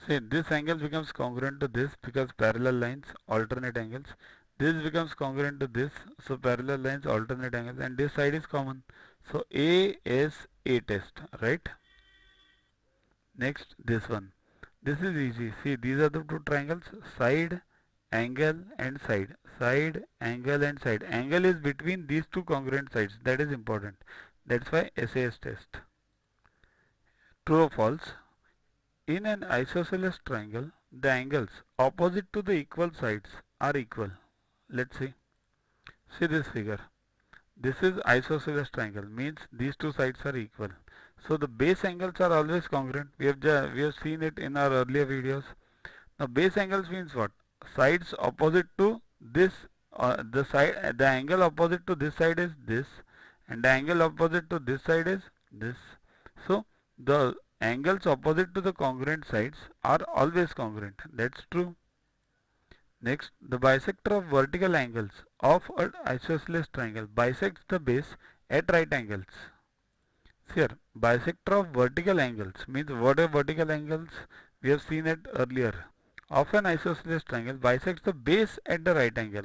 See, this angle becomes congruent to this because parallel lines, alternate angles. This becomes congruent to this, so parallel lines, alternate angles, and this side is common. So A is A test, right? Next, this one. This is easy. See, these are the two triangles, side, angle, and side. Side, angle, and side. Angle is between these two congruent sides. That is important. That's why SAS test. True or false? In an isosceles triangle, the angles opposite to the equal sides are equal. Let's see. See this figure. This is isosceles triangle, means these two sides are equal. So the base angles are always congruent. We have seen it in our earlier videos. Now base angles means what? Sides opposite to this, the angle opposite to this side is this, and the angle opposite to this side is this. So the angles opposite to the congruent sides are always congruent. That's true. Next, the bisector of vertical angles of an isosceles triangle bisects the base at right angles. Here, bisector of vertical angles means what are vertical angles? We have seen it earlier. Of an isosceles triangle bisects the base at the right angle.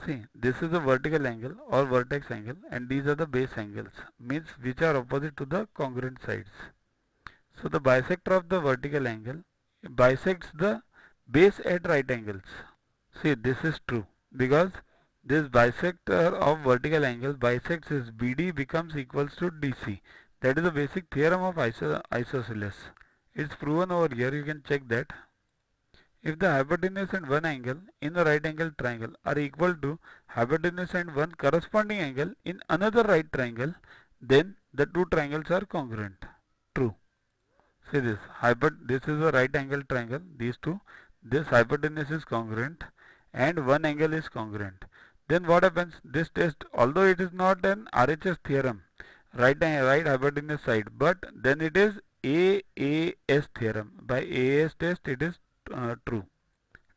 See, this is the vertical angle or vertex angle, and these are the base angles, means which are opposite to the congruent sides. So the bisector of the vertical angle bisects the base at right angles. See, this is true because this bisector of vertical angle bisects is BD becomes equals to DC. That is the basic theorem of isosceles. It's proven over here. You can check that. If the hypotenuse and one angle in a right angle triangle are equal to hypotenuse and one corresponding angle in another right triangle, then the two triangles are congruent. True. See this, this is a right angle triangle, these two, this hypotenuse is congruent and one angle is congruent. Then what happens? This test, although it is not an RHS theorem, right hypotenuse side, but then it is AAS theorem. By AAS test it is true.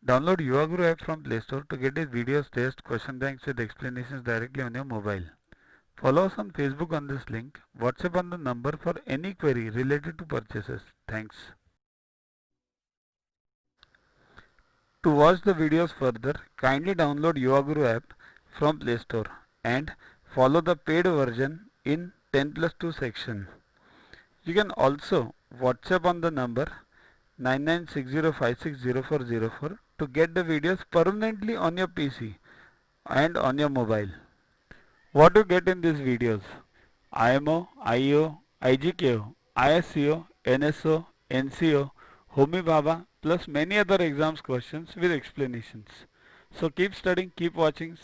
Download YuvaGuru app from Play Store to get his videos, test, question banks with explanations directly on your mobile. Follow us on Facebook on this link, WhatsApp on the number for any query related to purchases. Thanks. To watch the videos further, kindly download YuvaGuru app from Play Store and follow the paid version in 10+2 section. You can also WhatsApp on the number 9960560404 to get the videos permanently on your PC and on your mobile. What you get in these videos? IMO, IO, IGKO, ISCO, NSO, NCO, Homi Bhabha plus many other exams questions with explanations. So keep studying, keep watching.